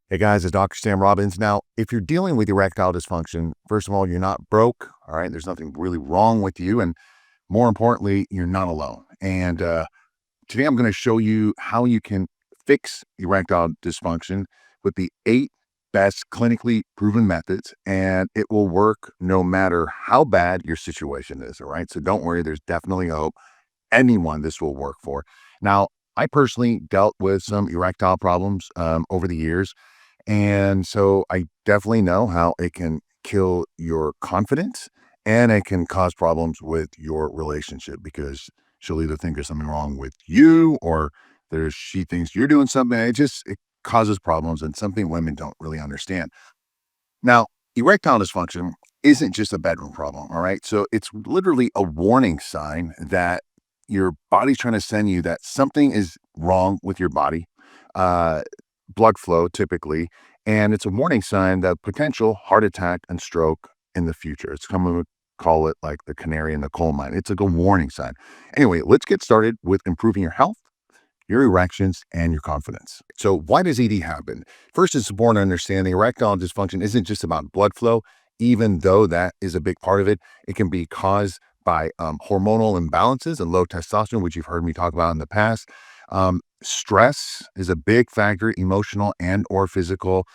Hey guys, it's Dr. Sam Robbins. Now, if you're dealing with erectile dysfunction, first of all, you're not broke. All right. There's nothing really wrong with you. And more importantly, you're not alone. And today I'm going to show you how you can fix erectile dysfunction with the 8 best clinically proven methods. And it will work no matter how bad your situation is. All right. So don't worry, there's definitely hope. Anyone this will work for. Now, I personally dealt with some erectile problems over the years. And so I definitely know how it can kill your confidence and it can cause problems with your relationship because she'll either think there's something wrong with you or she thinks you're doing something. It causes problems and something women don't really understand. Now, erectile dysfunction isn't just a bedroom problem. All right. So it's literally a warning sign that your body's trying to send you that something is wrong with your body. Uh, Blood flow typically, and it's a warning sign that potential heart attack and stroke in the future. It's common to call it like the canary in the coal mine. It's like a warning sign. Anyway, let's get started with improving your health, your erections, and your confidence. So, why does ED happen? First, it's important to understand the erectile dysfunction isn't just about blood flow, even though that is a big part of it. It can be caused by hormonal imbalances and low testosterone, which you've heard me talk about in the past. Stress is a big factor, emotional and or physical.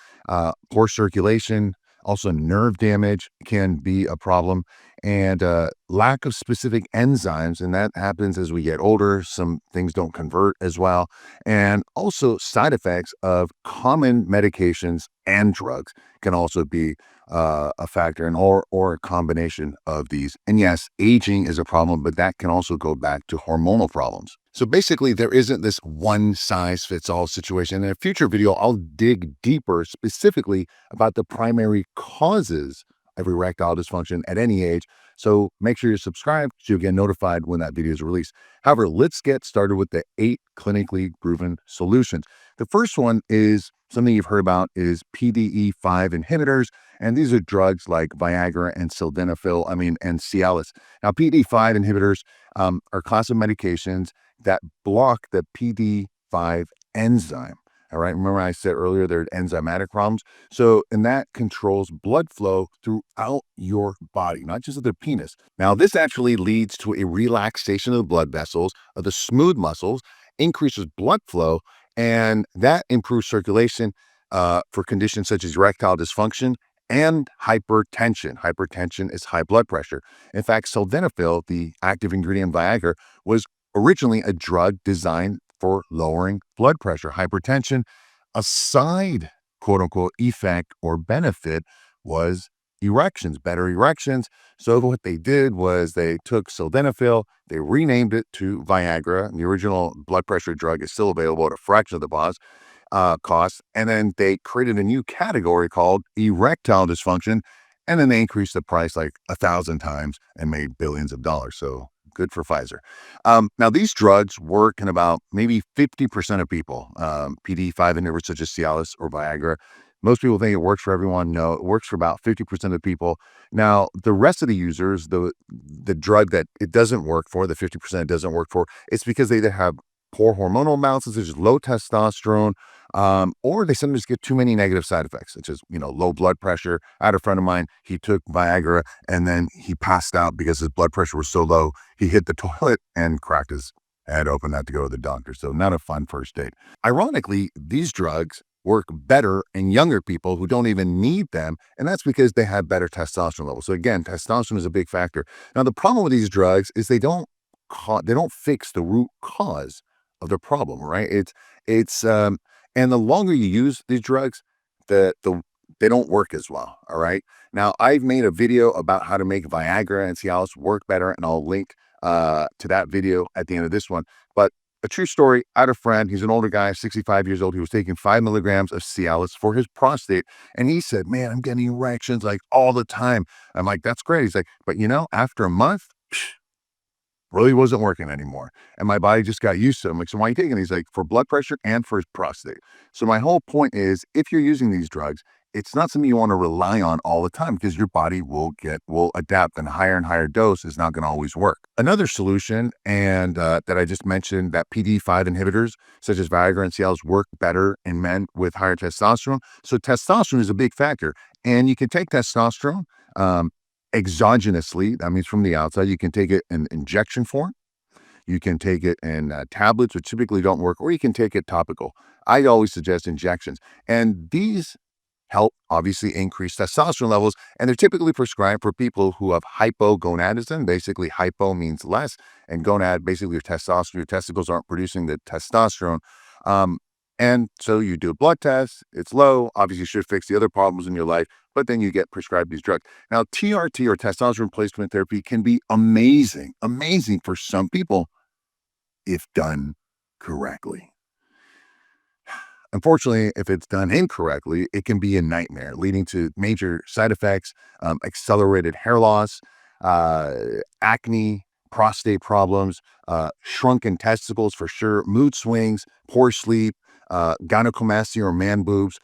Poor circulation, also nerve damage can be a problem, and lack of specific enzymes, and that happens as we get older. Some things don't convert as well, and also side effects of common medications and drugs can also be a factor, and or a combination of these. And yes, aging is a problem, but that can also go back to hormonal problems. So basically, there isn't this one size fits all situation. In a future video, I'll dig deeper specifically about the primary causes of erectile dysfunction at any age. So make sure you're subscribed so you'll get notified when that video is released. However, let's get started with the 8 clinically proven solutions. The first one is something you've heard about is PDE5 inhibitors. And these are drugs like Viagra and sildenafil, and Cialis. Now, PDE5 inhibitors are a class of medications that block the PD5 enzyme. All right. Remember, I said earlier there are enzymatic problems. So, and that controls blood flow throughout your body, not just of the penis. Now, this actually leads to a relaxation of the blood vessels, of the smooth muscles, increases blood flow, and that improves circulation for conditions such as erectile dysfunction and hypertension. Hypertension is high blood pressure. In fact, sildenafil, the active ingredient in Viagra, was originally a drug designed for lowering blood pressure. Hypertension, a side quote unquote effect or benefit was erections, better erections. So what they did was they took sildenafil, they renamed it to Viagra. The original blood pressure drug is still available at a fraction of the cost. And then they created a new category called erectile dysfunction. And then they increased the price like 1,000 times and made billions of dollars. So good for Pfizer. Now, these drugs work in about maybe 50% of people, PD5 inhibitors such as Cialis or Viagra. Most people think it works for everyone. No, it works for about 50% of people. Now, the rest of the users, the drug that it doesn't work for, the 50% it doesn't work for, it's because they either have poor hormonal imbalances, such as low testosterone, or they sometimes get too many negative side effects, such as, low blood pressure. I had a friend of mine, he took Viagra and then he passed out because his blood pressure was so low. He hit the toilet and cracked his head open, had to go to the doctor. So not a fun first date. Ironically, these drugs work better in younger people who don't even need them. And that's because they have better testosterone levels. So again, testosterone is a big factor. Now, the problem with these drugs is they don't fix the root cause of the problem, right? It's and the longer you use these drugs, the they don't work as well. All right. Now, I've made a video about how to make Viagra and Cialis work better, and I'll link to that video at the end of this one. But a true story, I had a friend, he's an older guy, 65 years old. He was taking 5 milligrams of Cialis for his prostate. And he said, man, I'm getting erections like all the time. I'm like, that's great. He's like, but after a month, really wasn't working anymore. And my body just got used to it. I'm like, so why are you taking these? Like, for blood pressure and for his prostate. So my whole point is, if you're using these drugs, it's not something you want to rely on all the time because your body will adapt, and a higher dose is not going to always work. Another solution, and that I just mentioned, that PD5 inhibitors such as Viagra and Cialis work better in men with higher testosterone. So testosterone is a big factor, and you can take testosterone um, exogenously. That means from the outside. You can take it in injection form. You can take it in tablets, which typically don't work, or you can take it topical. I always suggest injections, and these help obviously increase testosterone levels, and they're typically prescribed for people who have hypogonadism. Basically, hypo means less, and gonad, basically your testosterone, your testicles aren't producing the testosterone. Um, and so you do a blood test, it's low. Obviously, you should fix the other problems in your life, but then you get prescribed these drugs. Now, TRT or testosterone replacement therapy can be amazing, amazing for some people if done correctly. Unfortunately, if it's done incorrectly, it can be a nightmare, leading to major side effects, accelerated hair loss, uh, acne, prostate problems, shrunken testicles for sure, mood swings, poor sleep, gynecomastia or man boobs,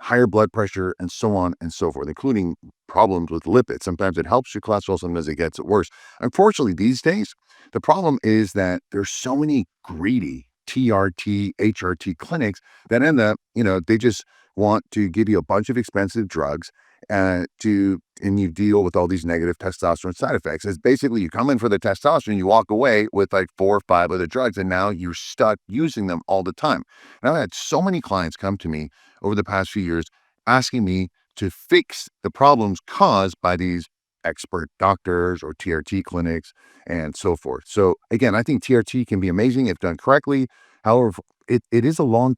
higher blood pressure, and so on and so forth, including problems with lipids. Sometimes it helps your cholesterol, sometimes it gets it worse. Unfortunately, these days, the problem is that there's so many greedy TRT, HRT clinics that end up, they just want to give you a bunch of expensive drugs and you deal with all these negative testosterone side effects. It's basically you come in for the testosterone, you walk away with like 4 or 5 other drugs, and now you're stuck using them all the time. And I've had so many clients come to me over the past few years asking me to fix the problems caused by these expert doctors or TRT clinics and so forth. So again, I think TRT can be amazing if done correctly. However, it is a long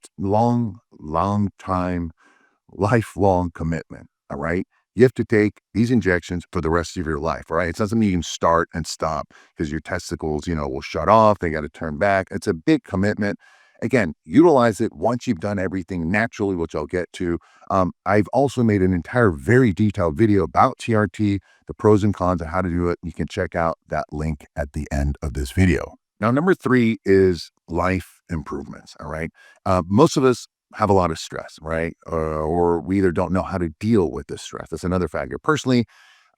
time, lifelong commitment. All right. You have to take these injections for the rest of your life. All right. It's not something you can start and stop because your testicles, will shut off. They got to turn back. It's a big commitment. Again, utilize it once you've done everything naturally, which I'll get to. I've also made an entire, very detailed video about TRT, the pros and cons, and how to do it. You can check out that link at the end of this video. Now, number 3 is life improvements. All right. Most of us have a lot of stress, right? Or we either don't know how to deal with this stress. That's another factor. Personally,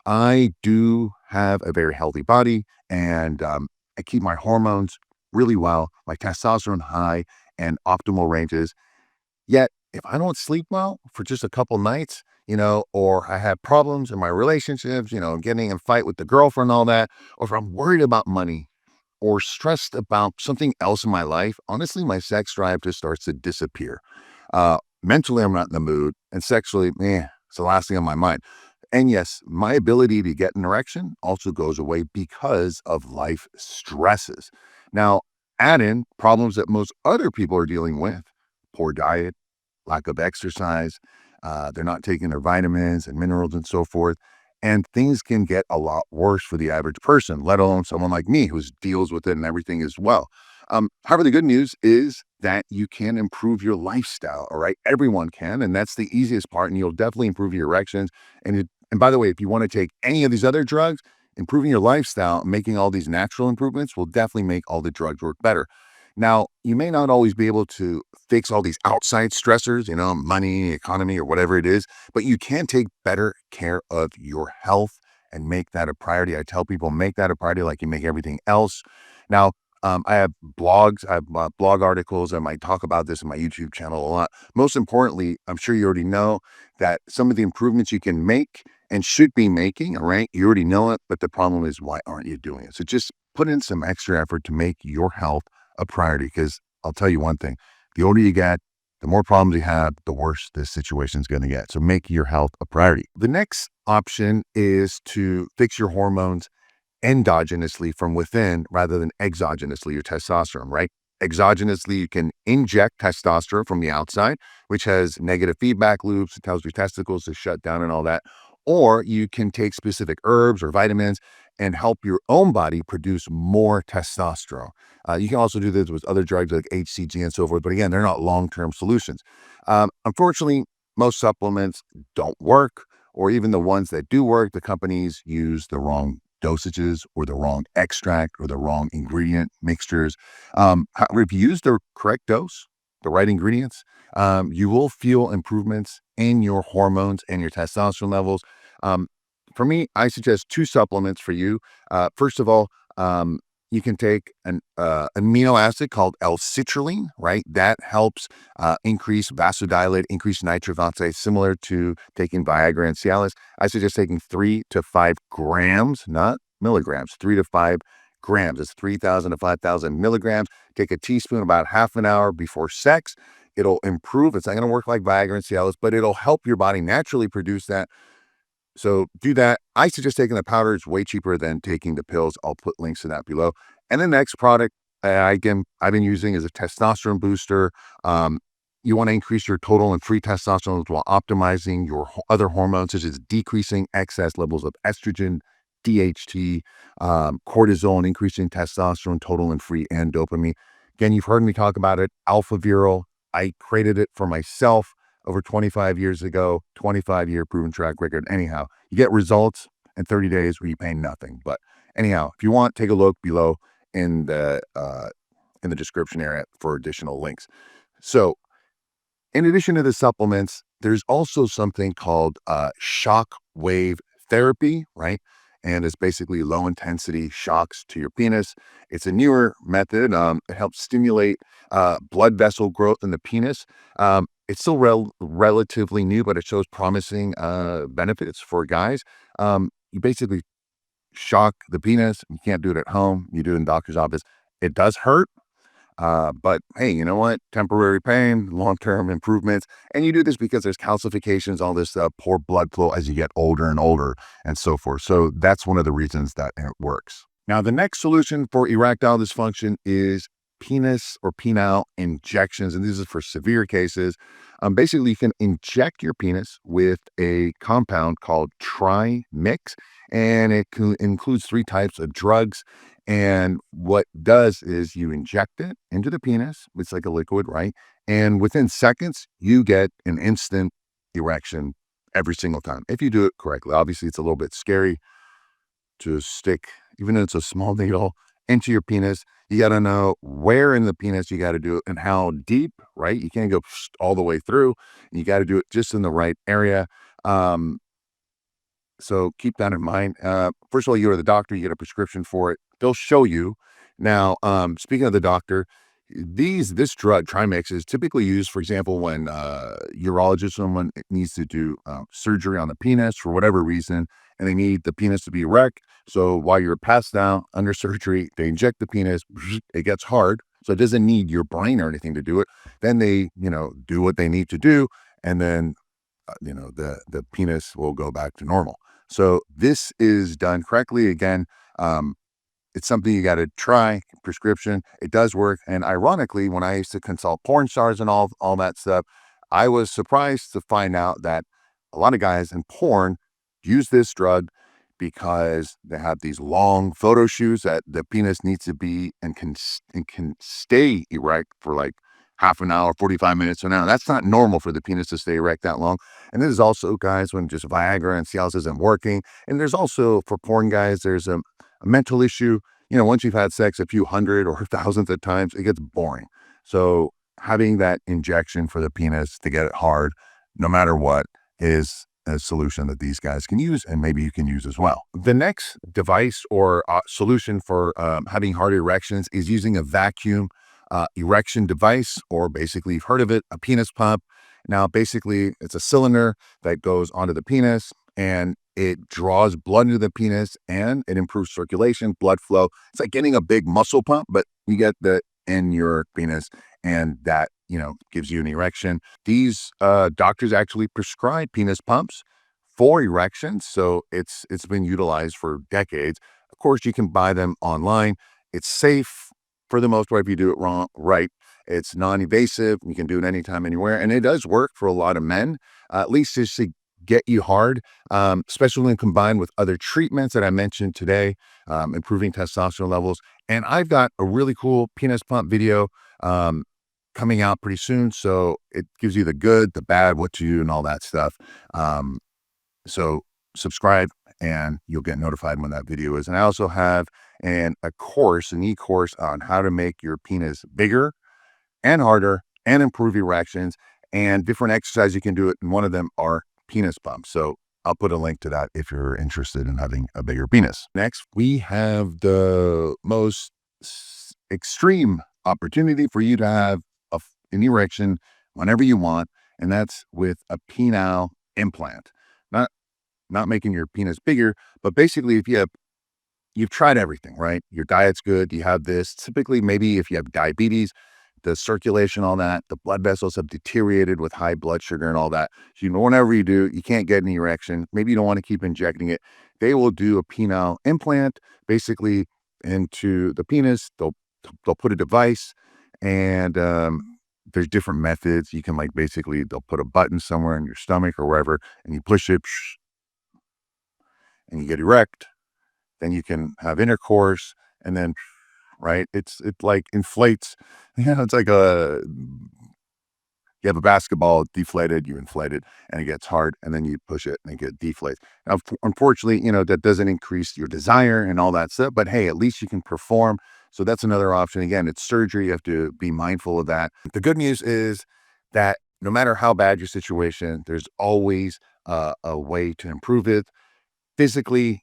I do have a very healthy body, and I keep my hormones really well, my testosterone high and optimal ranges. Yet, if I don't sleep well for just a couple nights, or I have problems in my relationships, getting in a fight with the girlfriend, all that, or if I'm worried about money, or stressed about something else in my life, honestly, my sex drive just starts to disappear. Mentally, I'm not in the mood, and sexually, it's the last thing on my mind. And yes, my ability to get an erection also goes away because of life stresses. Now, add in problems that most other people are dealing with: poor diet, lack of exercise, they're not taking their vitamins and minerals and so forth. And things can get a lot worse for the average person, let alone someone like me who deals with it and everything as well. However, the good news is that you can improve your lifestyle. All right. Everyone can. And that's the easiest part. And you'll definitely improve your erections. And by the way, if you want to take any of these other drugs, improving your lifestyle, making all these natural improvements will definitely make all the drugs work better. Now, you may not always be able to fix all these outside stressors, money, economy, or whatever it is, but you can take better care of your health and make that a priority. I tell people, make that a priority like you make everything else. Now, I have blogs, I have blog articles. I might talk about this in my YouTube channel a lot. Most importantly, I'm sure you already know that some of the improvements you can make and should be making, all right, you already know it, but the problem is, why aren't you doing it? So just put in some extra effort to make your health a priority, because I'll tell you one thing: the older you get, the more problems you have, the worse this situation is going to get. So make your health a priority. The next option is to fix your hormones endogenously from within rather than exogenously, your testosterone, right? Exogenously, you can inject testosterone from the outside, which has negative feedback loops. It tells your testicles to shut down and all that. Or you can take specific herbs or vitamins and help your own body produce more testosterone. You can also do this with other drugs like HCG and so forth. But again, they're not long-term solutions. Unfortunately, most supplements don't work, or even the ones that do work, the companies use the wrong dosages or the wrong extract or the wrong ingredient mixtures. However, if you use the correct dose the right ingredients, you will feel improvements in your hormones and your testosterone levels. Um, for me, I suggest two supplements for you. First of all, um, you can take an amino acid called L-citrulline, right? That helps increase vasodilate, increase nitric oxide, similar to taking Viagra and Cialis. I suggest taking 3 to 5 grams, not milligrams, 3 to 5 grams. It's 3,000 to 5,000 milligrams. Take a teaspoon about half an hour before sex. It'll improve. It's not going to work like Viagra and Cialis, but it'll help your body naturally produce that. So do that. I suggest taking the powder. It's way cheaper than taking the pills. I'll put links to that below. And the next product I've been using is a testosterone booster. Um, you want to increase your total and free testosterone while optimizing your other hormones, such as decreasing excess levels of estrogen, DHT, cortisol, and increasing testosterone, total and free, and dopamine. Again, you've heard me talk about it. Alpha Viral. I created it for myself over 25 years ago, 25-year proven track record. Anyhow, you get results in 30 days where you pay nothing. But anyhow, if you want, take a look below in the description area for additional links. So in addition to the supplements, there's also something called Shockwave Therapy, right? And it's basically low intensity shocks to your penis. It's a newer method. It helps stimulate blood vessel growth in the penis. It's still relatively new, but it shows promising benefits for guys. You basically shock the penis. You can't do it at home. You do it in the doctor's office. It does hurt. But hey, you know what? Temporary pain, long-term improvements. And you do this because there's calcifications, all this poor blood flow as you get older and older and so forth. So that's one of the reasons that it works. Now, the next solution for erectile dysfunction is penis or penile injections. And this is for severe cases. Basically, you can inject your penis with a compound called Trimix, and it includes 3 types of drugs. And what does is you inject it into the penis. It's like a liquid, right? And within seconds, you get an instant erection every single time if you do it correctly. Obviously, it's a little bit scary to stick, even though it's a small needle, into your penis. You got to know where in the penis you got to do it and how deep, right? You can't go all the way through. You got to do it just in the right area. Um, so keep that in mind. First of all, you go to the doctor, you get a prescription for it. They'll show you. Now, speaking of the doctor, this drug Trimix is typically used, for example, when urologist, someone needs to do surgery on the penis for whatever reason, and they need the penis to be erect. So while you're passed down under surgery, they inject the penis. It gets hard, so it doesn't need your brain or anything to do it. Then they, do what they need to do, and then the penis will go back to normal. So this is done correctly. Again, it's something you got to try. Prescription. It does work. And ironically, when I used to consult porn stars and all that stuff, I was surprised to find out that a lot of guys in porn use this drug because they have these long photo shoots that the penis needs to be and can stay erect for like half an hour, 45 minutes, an hour. That's not normal for the penis to stay erect that long. And this is also guys when just Viagra and Cialis isn't working. And there's also for porn guys, there's a mental issue. Once you've had sex a few hundred or thousands of times, it gets boring. So having that injection for the penis to get it hard, no matter what, is a solution that these guys can use and maybe you can use as well. The next device or solution for having hard erections is using a vacuum erection device, or basically you've heard of it, a penis pump. Now, basically it's a cylinder that goes onto the penis and it draws blood into the penis and it improves circulation, blood flow. It's like getting a big muscle pump, but you get that in your penis and that, gives you an erection. These doctors actually prescribe penis pumps for erections. So it's been utilized for decades. Of course, you can buy them online. It's safe for the most part if you do it right. It's non-invasive. You can do it anytime, anywhere. And it does work for a lot of men, at least just to get you hard, especially when combined with other treatments that I mentioned today, improving testosterone levels. And I've got a really cool penis pump video coming out pretty soon. So it gives you the good, the bad, what to do and all that stuff. So subscribe and you'll get notified when that video is. And I also have an e-course on how to make your penis bigger and harder and improve erections, and different exercises you can do it. And one of them are penis pumps. So I'll put a link to that if you're interested in having a bigger penis. Next, we have the most extreme opportunity for you to have an erection whenever you want, and that's with a penile implant. Not not making your penis bigger, but basically if you've tried everything, right? Your diet's good, you have this. Typically, maybe if you have diabetes, the circulation, all that, the blood vessels have deteriorated with high blood sugar and all that. So, whenever you do, you can't get an erection. Maybe you don't want to keep injecting it. They will do a penile implant basically into the penis. They'll put a device, and there's different methods. You can basically they'll put a button somewhere in your stomach or wherever, and you push it, and you get erect. Then you can have intercourse, and then right, it like inflates. It's like a you have a basketball deflated, you inflate it, and it gets hard, and then you push it, and it gets deflated. Now, unfortunately, that doesn't increase your desire and all that stuff. But hey, at least you can perform. So that's another option. Again, it's surgery. You have to be mindful of that. The good news is that no matter how bad your situation, there's always a way to improve it physically,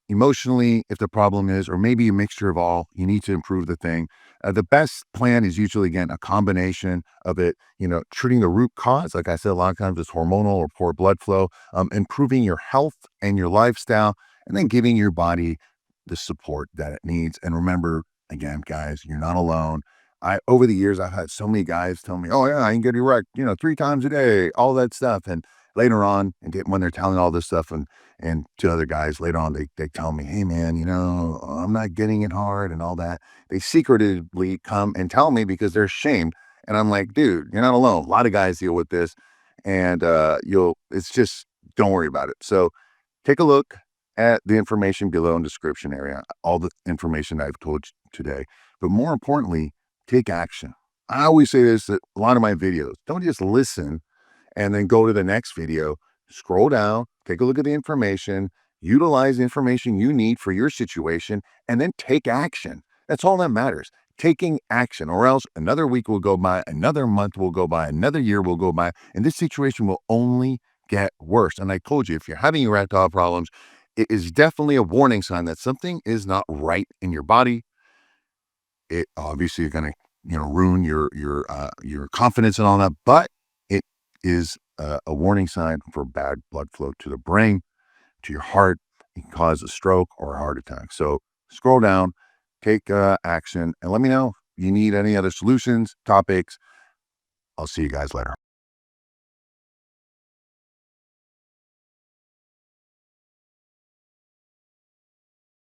emotionally, if the problem is, or maybe a mixture of all, you need to improve the thing. The best plan is usually, again, a combination of it, treating the root cause. Like I said, a lot of times it's hormonal or poor blood flow, improving your health and your lifestyle, and then giving your body the support that it needs. And remember, again, guys, you're not alone. Over the years, I've had so many guys tell me, oh yeah, I can get erect, 3 times a day, all that stuff. And later on, and when they're telling all this stuff, and to other guys later on, they tell me, "Hey, man, I'm not getting it hard and all that." They secretively come and tell me because they're ashamed, and I'm like, "Dude, you're not alone. A lot of guys deal with this, and it's just don't worry about it." So take a look at the information below in the description area, all the information I've told you today, but more importantly, take action. I always say this at a lot of my videos. Don't just listen and then go to the next video, scroll down, take a look at the information, utilize the information you need for your situation, and then take action. That's all that matters. Taking action, or else another week will go by, another month will go by, another year will go by, and this situation will only get worse. And I told you, if you're having erectile problems, it is definitely a warning sign that something is not right in your body. It obviously you're gonna, ruin your confidence and all that, but it is a warning sign for bad blood flow to the brain, to your heart. It can cause a stroke or a heart attack. So scroll down, take action, and let me know if you need any other solutions, topics. I'll see you guys later.